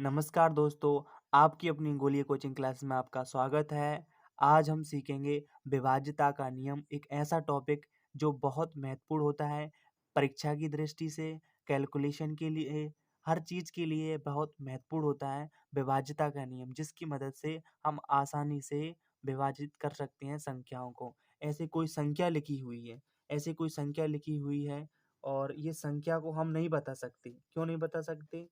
नमस्कार दोस्तों, आपकी अपनी गोलीय कोचिंग क्लास में आपका स्वागत है। आज हम सीखेंगे विभाज्यता का नियम, एक ऐसा टॉपिक जो बहुत महत्वपूर्ण होता है परीक्षा की दृष्टि से, कैलकुलेशन के लिए, हर चीज़ के लिए बहुत महत्वपूर्ण होता है विभाज्यता का नियम, जिसकी मदद से हम आसानी से विभाजित कर सकते हैं संख्याओं को। ऐसे कोई संख्या लिखी हुई है और ये संख्या को हम नहीं बता सकते। क्यों नहीं बता सकते?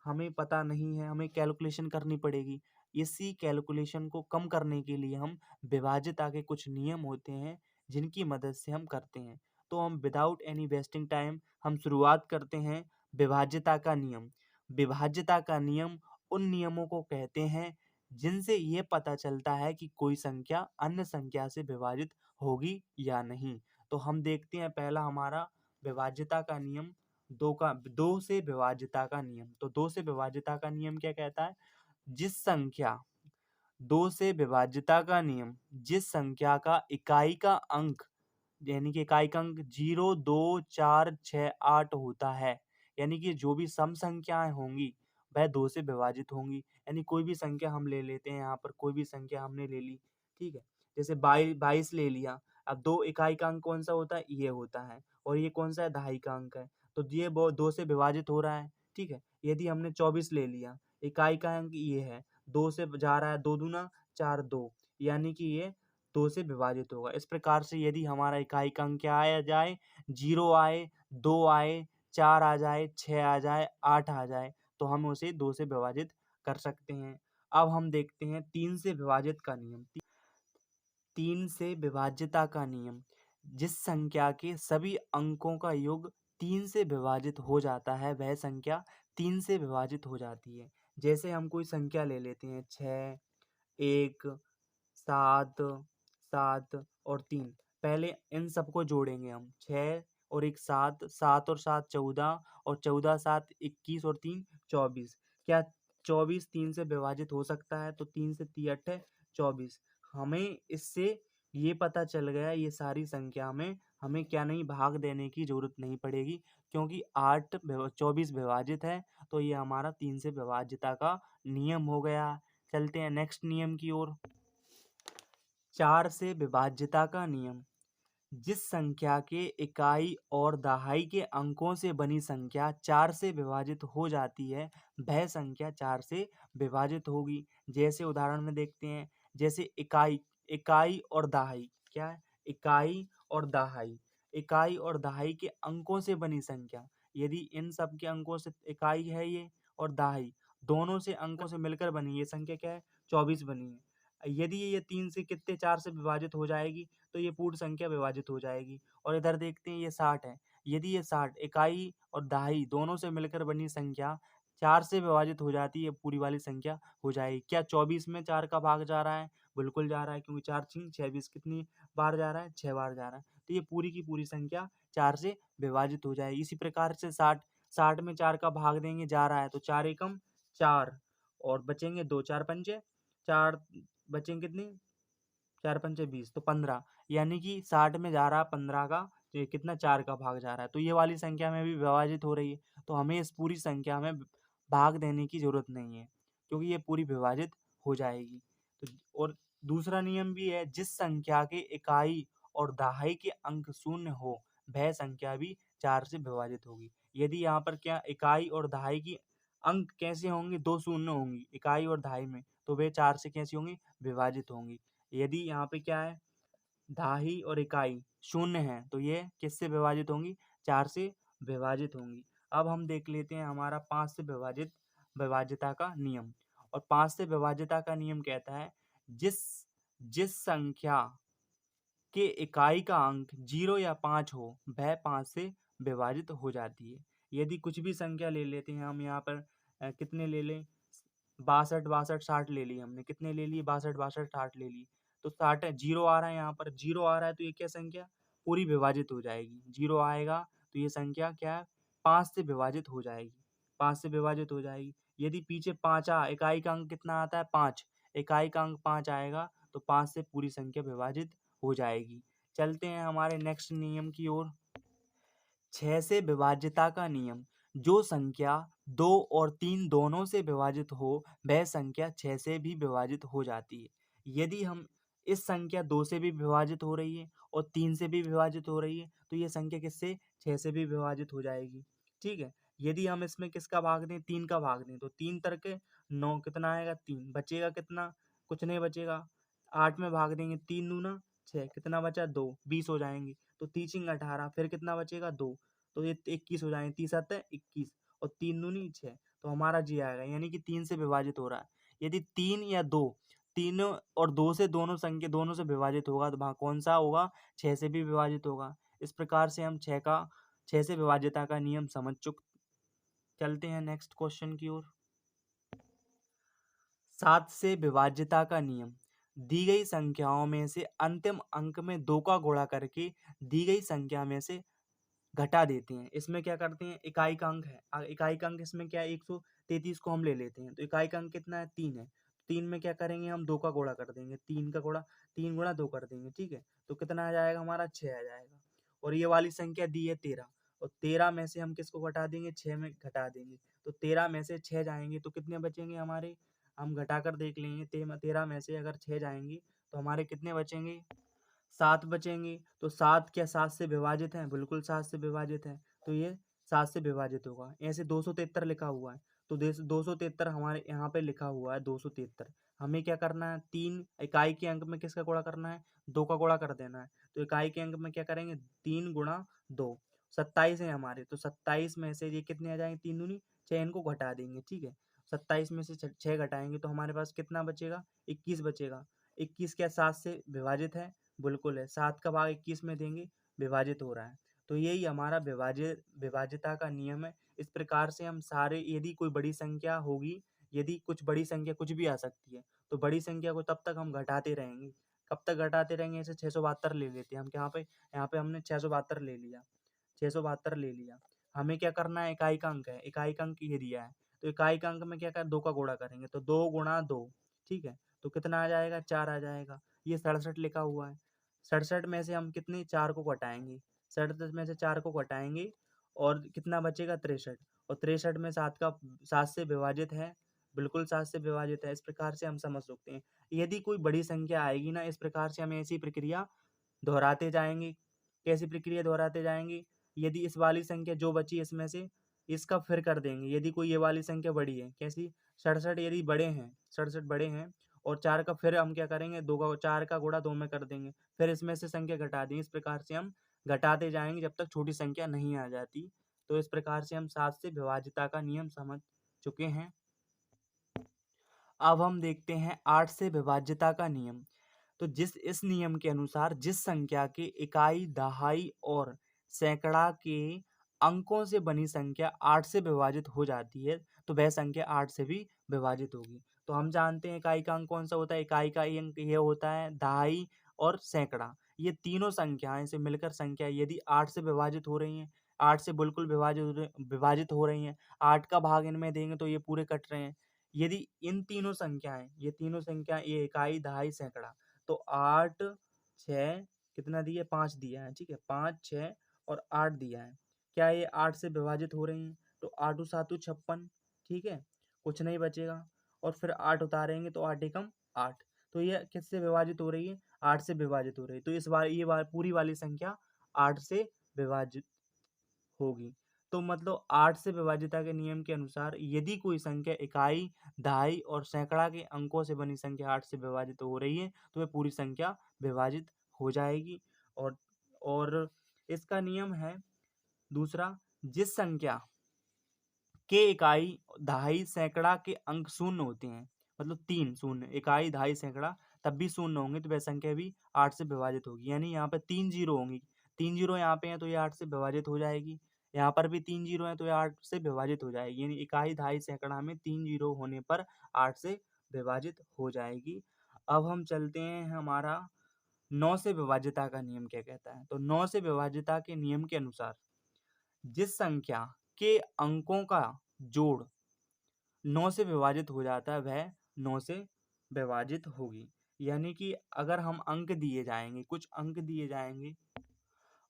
हमें पता नहीं है, हमें कैलकुलेशन करनी पड़ेगी। इसी कैलकुलेशन को कम करने के लिए हम विभाज्यता के कुछ नियम होते हैं, जिनकी मदद से हम करते हैं। तो हम विदाउट एनी वेस्टिंग टाइम हम शुरुआत करते हैं विभाज्यता का नियम। विभाज्यता का नियम उन नियमों को कहते हैं, जिनसे ये पता चलता है कि कोई संख्या अन्य संख्या से विभाजित होगी या नहीं। तो हम देखते हैं पहला हमारा विभाज्यता का नियम 2 से विभाज्यता का नियम। तो 2 से विभाज्यता का नियम क्या कहता है? जिस संख्या 2 से विभाज्यता का नियम जिस संख्या का इकाई का अंक यानी कि इकाई का अंक 0, 2, 4, 6, 8 होता है, यानी कि जो भी सम संख्याएँ होंगी वह 2 से विभाजित होंगी। यानी कोई भी संख्या हम ले लेते हैं, यहाँ पर कोई भी संख्या हमने ले ली, ठीक है? जैसे 22 ले लिया, अब 2 इकाई का अंक कौन-सा होता है? ये होता है और ये कौन-सा है? दहाई का अंक है। तो ये 2 से विभाजित हो रहा है, ठीक है? यदि हमने 24 ले लिया, इकाई का अंक ये है, 2 से जा रहा है, 2 दूना 4, 2 यानी कि ये 2 से विभाजित होगा। इस प्रकार से यदि हमारा इकाई का अंक क्या आ जाए, 0 आए, 2 आए, 4 आ जाए, 6 आ जाए, 8 आ जाए, तो हम उसे 2 से विभाजित कर सकते हैं। अब हम देखते हैं 3 से विभाजित का नियम। 3 से विभाज्यता का नियम, जिस संख्या के सभी अंकों का योग 3 से विभाजित हो जाता है, वह संख्या 3 से विभाजित हो जाती है। जैसे हम कोई संख्या ले लेते हैं 6, 1, 7, 7 और 3। पहले इन सबको जोड़ेंगे हम 6 और 1 7, 7 और 7 14 और 14 7 21 और 3 24। क्या 24 3 से विभाजित हो सकता है? तो 3 से 3 8 24। हमें इससे ये पता चल गया ये सारी संख्या में हमें क्या नहीं भाग देने की ज़रूरत नहीं पड़ेगी, क्योंकि 24 विभाजित है, तो ये हमारा 3 से विभाज्यता का नियम हो गया। चलते हैं नेक्स्ट नियम की ओर। 4 से विभाज्यता का नियम, जिस संख्या के इकाई और दहाई के अंकों से बनी संख्या 4 से विभाजित हो जाती है, वह संख्या 4 से विभाजित होगी। जैसे उदाहरण में देखते हैं, जैसे इकाई इकाई और दहाई, क्या है? इकाई और दहाई। इकाई और दहाई के अंकों से बनी संख्या, यदि इन सब के अंकों से इकाई है ये और दहाई, दोनों से अंकों से मिलकर बनी ये संख्या क्या है? 24 बनी है। यदि ये 3 से कितने 4 से विभाजित हो जाएगी, तो ये पूर्ण संख्या विभाजित हो जाएगी। और इधर देखते हैं ये 60 है। यदि ये 60 इकाई और दहाई दोनों से मिलकर बनी संख्या 4 से विभाजित हो जाती है, पूरी वाली संख्या हो जाएगी। क्या 24 में 4 का भाग जा रहा है? बिल्कुल जा रहा है, क्योंकि 4 छीन 26 कितनी बार जा रहा है? 6 बार जा रहा है। तो ये पूरी की पूरी संख्या 4 से विभाजित हो जाएगी। इसी प्रकार से 60 में 4 का भाग देंगे, जा रहा है, तो 4 एकम 4 और बचेंगे 2, 4 पंचे 4, बचेंगे कितनी? 4 पंचे 20 तो 15, यानी कि 60 में जा रहा है 15 का, तो ये कितना 4 का भाग जा रहा है, तो ये वाली संख्या में भी विभाजित हो रही है। तो हमें इस पूरी संख्या में भाग देने की ज़रूरत नहीं है, क्योंकि ये पूरी विभाजित हो जाएगी। तो और दूसरा नियम भी है, जिस संख्या के इकाई और दहाई के अंक शून्य हो, वह संख्या भी 4 से विभाजित होगी। यदि यहाँ पर क्या इकाई और दहाई की अंक कैसे होंगे? 2 शून्य होंगी इकाई और दहाई में, तो वे 4 से कैसी होंगी? विभाजित होंगी। यदि यहाँ पे क्या है? दहाई और इकाई शून्य है, तो ये किससे विभाजित होंगी? 4 से विभाजित होंगी। अब हम देख लेते हैं हमारा 5 से विभाज्यता का नियम। और 5 से विभाज्यता का नियम कहता है, जिस जिस संख्या के इकाई का अंक 0 या 5 हो, वह 5 से विभाजित हो जाती है। यदि कुछ भी संख्या ले लेते हैं हम यहाँ पर, कितने ले लें? 62, 60 ले ली हमने। कितने ले लिए? 62, 60 ले लिए। तो 60 0 आ रहा है, यहाँ पर 0 आ रहा है, तो ये क्या संख्या? पूरी विभाजित हो जाएगी। 0 आएगा तो ये संख्या क्या है? 5 से विभाजित हो जाएगी। 5 से विभाजित हो जाएगी। यदि पीछे 5 इकाई का अंक कितना आता है? 5। इकाई का अंक 5 आएगा, तो 5 से पूरी संख्या विभाजित हो जाएगी। चलते हैं हमारे नेक्स्ट नियम की ओर। 6 से विभाज्यता का नियम, जो संख्या 2 और 3 दोनों से विभाजित हो वह संख्या 6 से भी विभाजित हो जाती है। यदि हम इस संख्या 2 से भी विभाजित हो रही है और 3 से भी विभाजित हो रही है तो ये संख्या किससे 6 से भी विभाजित हो जाएगी। ठीक है। यदि हम इसमें किसका भाग दें 3 का भाग दें तो 3 तरके 9 कितना आएगा 3 बचेगा कितना कुछ नहीं बचेगा। 8 में भाग देंगे 3 दूना 6 कितना बचा 2 20 हो जाएंगे। तो 3 18 फिर कितना बचेगा 2 तो ये 21 हो जाएंगे 30 7 21 और 3 दूनी 6 तो हमारा जी आएगा यानी कि 3 से विभाजित हो रहा है। यदि 3 या 2 तीनों और 2 से दोनों संख्या दोनों से विभाजित होगा तो वहाँ कौन सा होगा 6 से भी विभाजित होगा। इस प्रकार से हम 6 से विभाज्यता का नियम समझ चलते हैं नेक्स्ट क्वेश्चन की ओर। 7 से विभाज्यता का नियम दी गई संख्याओं में से अंतिम अंक में 2 का गुणा करके दी गई संख्या में से घटा देते हैं। इसमें क्या करते हैं इकाई का अंक है इकाई का अंक इसमें क्या है 133 को हम ले लेते हैं तो इकाई का अंक कितना है 3 है। 3 में क्या करेंगे हम 2 का गुणा कर देंगे 3 का गुणा 3 गुणा 2 कर देंगे। ठीक है तो कितना आ जाएगा हमारा 6 आ जाएगा। और ये वाली संख्या दी है 13 और 13 में से हम किसको घटा देंगे 6 में घटा देंगे तो 13 में से 6 जाएंगे तो कितने बचेंगे हमारे हम घटा कर देख लेंगे 13 में से अगर 6 जाएंगे तो हमारे कितने बचेंगे 7 बचेंगे। तो 7 क्या 7 से विभाजित है बिल्कुल 7 से विभाजित है तो ये 7 से विभाजित होगा। ऐसे 273 लिखा हुआ है तो 273 हमारे यहाँ पे लिखा हुआ है 273। हमें क्या करना है 3 इकाई के अंक में किसका गुणा करना है 2 का गुणा कर देना है। तो इकाई के अंक में क्या करेंगे 3 गुणा 2 27 है हमारे तो 27 में से ये कितने आ जाएंगे 3 दूनी 6 इनको घटा देंगे। ठीक है 27 में से 6 घटाएंगे तो हमारे पास कितना बचेगा 21 बचेगा। 21 क्या 7 से विभाजित है बिल्कुल है 7 का भाग 21 में देंगे विभाजित हो रहा है। तो यही हमारा विभाज्यता का नियम है। इस प्रकार से हम सारे यदि कोई बड़ी संख्या होगी यदि कुछ बड़ी संख्या कुछ भी आ सकती है तो बड़ी संख्या को तब तक हम घटाते रहेंगे। कब तक घटाते रहेंगे ऐसे 672 ले लेते हैं हम यहाँ पे हमने 672 ले लिया 672 ले लिया। हमें क्या करना है इकाई का अंक है इकाई का अंक ये दिया है तो इकाई का अंक में क्या कर 2 का गुणा करेंगे तो 2 गुणा 2 ठीक है तो कितना आ जाएगा 4 आ जाएगा। ये 67 लिखा हुआ है 67 में से हम कितने 4 को घटाएंगे 67 में से 4 को घटाएंगे और कितना बचेगा 63 और 63 में 7 से विभाजित है बिल्कुल 7 से विभाजित है। इस प्रकार से हम समझ सकते हैं यदि कोई बड़ी संख्या आएगी ना इस प्रकार से हम ऐसी प्रक्रिया दोहराते जाएंगे। कैसी प्रक्रिया दोहराते जाएंगे यदि इस वाली संख्या जो बची इसमें से इसका फिर कर देंगे। यदि कोई ये वाली संख्या बड़ी है कैसी 67 यदि बड़े हैं 67 बड़े हैं और 4 का फिर हम क्या करेंगे 2 का 4 का गुणा 2 में कर देंगे फिर इसमें से संख्या घटा देंगे। इस प्रकार से हम घटाते जाएंगे जब तक छोटी संख्या नहीं आ जाती। तो इस प्रकार से हम 7 से विभाज्यता का नियम समझ चुके हैं। अब हम देखते हैं 8 से विभाज्यता का नियम। तो इस नियम के अनुसार जिस संख्या के इकाई दहाई और सैकड़ा के अंकों से बनी संख्या 8 से विभाजित हो जाती है तो वह संख्या 8 से भी विभाजित होगी। तो हम जानते हैं इकाई का अंक कौन सा होता है इकाई का अंक ये होता है दहाई और सैकड़ा। ये तीनों संख्याएं से मिलकर संख्या यदि 8 से विभाजित हो रही हैं 8 से बिल्कुल विभाजित हो रही हैं 8 का भाग इनमें देंगे तो ये पूरे कट रहे हैं। यदि इन तीनों संख्याएं ये इकाई दहाई सैकड़ा तो 8 6 कितना दिया 5 दिया है। ठीक है 5 6 और 8 दिया है। क्या ये 8 से विभाजित हो रही हैं तो 8 7 56 ठीक है कुछ नहीं बचेगा और फिर 8 उतारेंगे तो 8 एकम 8 तो ये किससे विभाजित हो रही है 8 से विभाजित हो रही है। तो इस बार पूरी वाली संख्या 8 से विभाजित होगी। तो मतलब 8 से विभाज्यता के नियम के अनुसार यदि कोई संख्या इकाई दहाई और सैकड़ा के अंकों से बनी संख्या 8 से विभाजित हो रही है तो वह पूरी संख्या विभाजित हो जाएगी। और इसका नियम है दूसरा जिस संख्या के इकाई दहाई सैकड़ा के अंक शून्य होते हैं मतलब 3 शून्य इकाई दहाई सैकड़ा तब भी शून्य होंगे तो वह संख्या भी 8 से विभाजित होगी। यानी यहाँ पे 3 जीरो होंगी 3 जीरो यहाँ पे हैं तो ये 8 से विभाजित हो जाएगी। यहाँ पर भी 3 जीरो हैं तो ये 8 से विभाजित हो जाएगी। यानी इकाई दहाई सैकड़ा में 3 जीरो होने पर 8 से विभाजित हो जाएगी। अब हम चलते हैं हमारा 9 से विभाज्यता का नियम क्या कहता है। तो 9 से विभाज्यता के नियम के अनुसार जिस संख्या के अंकों का जोड़ 9 से विभाजित हो जाता है वह 9 से विभाजित होगी। यानी कि अगर हम अंक दिए जाएंगे कुछ अंक दिए जाएंगे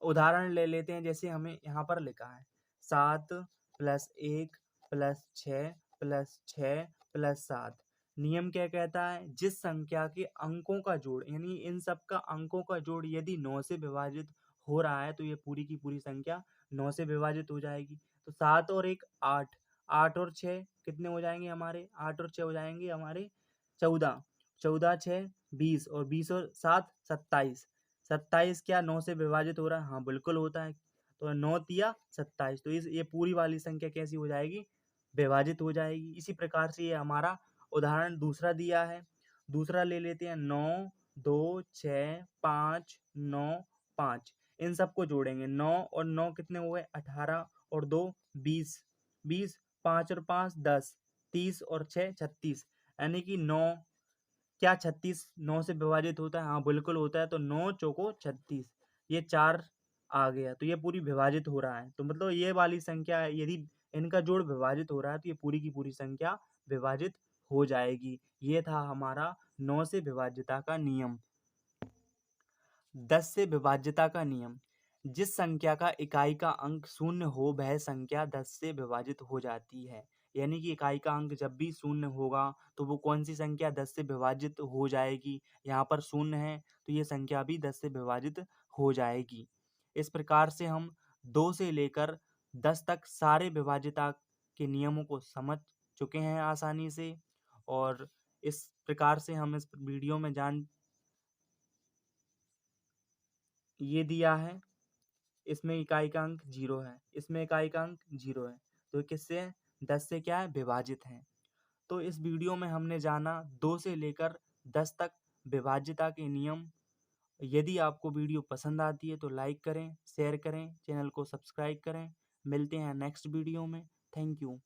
उदाहरण ले लेते हैं जैसे हमें यहाँ पर लिखा है 7 प्लस 1 प्लस 6 प्लस 6 प्लस 7। नियम क्या कहता है? जिस संख्या के अंकों का जोड़ यानी इन सब का अंकों का जोड़ यदि 9 से विभाजित हो रहा है तो ये पूरी की पूरी संख्या 9 से विभाजित हो जाएगी। तो 7 और 1 8, 8 और 6 कितने हो जाएंगे हमारे? 8 और 6 हो जाएंगे हमारे 14, 14 6 20 और 20 और 7 27। 27 क्या 9 से विभाजित हो रहा है? हाँ बिल्कुल होता है। तो 9 तिया 27। तो ये पूरी वाली संख्या कैसी हो जाएगी? विभाजित हो जाएगी। इसी प्रकार से ये हमारा उदाहरण दूसरा दिया है। दूसरा ले लेते हैं 9 2 6 5 9 5। इन सबको जोड़ेंगे। 9 और 9 कितने हुए? 18 और 2 20, 20 5 और 5 10, 30 और 6 36। यानी कि 9 क्या 36 9 से विभाजित होता है? हाँ बिल्कुल होता है। तो 9 चौको 36, ये 4 आ गया। तो ये पूरी विभाजित हो रहा है। तो मतलब ये वाली संख्या यदि इनका जोड़ विभाजित हो रहा है तो ये पूरी की पूरी संख्या विभाजित हो जाएगी। ये था हमारा 9 से विभाज्यता का नियम। 10 से विभाज्यता का नियम। जिस संख्या का इकाई का अंक शून्य हो वह संख्या 10 से विभाजित हो जाती है। यानी कि इकाई का अंक जब भी शून्य होगा तो वो कौन सी संख्या 10 से विभाजित हो जाएगी? यहाँ पर शून्य है तो ये संख्या भी 10 से विभाजित हो जाएगी। इस प्रकार से हम 2 से लेकर 10 तक सारे विभाज्यता के नियमों को समझ चुके हैं आसानी से। और इस प्रकार से हम इस वीडियो में ये दिया है, इसमें इकाई का अंक 0 है, इसमें इकाई का अंक 0 है। तो किससे है? 10 से क्या है? विभाजित है। तो इस वीडियो में हमने जाना 2 से लेकर 10 तक विभाज्यता के नियम। यदि आपको वीडियो पसंद आती है तो लाइक करें, शेयर करें, चैनल को सब्सक्राइब करें। मिलते हैं नेक्स्ट वीडियो में। Thank you.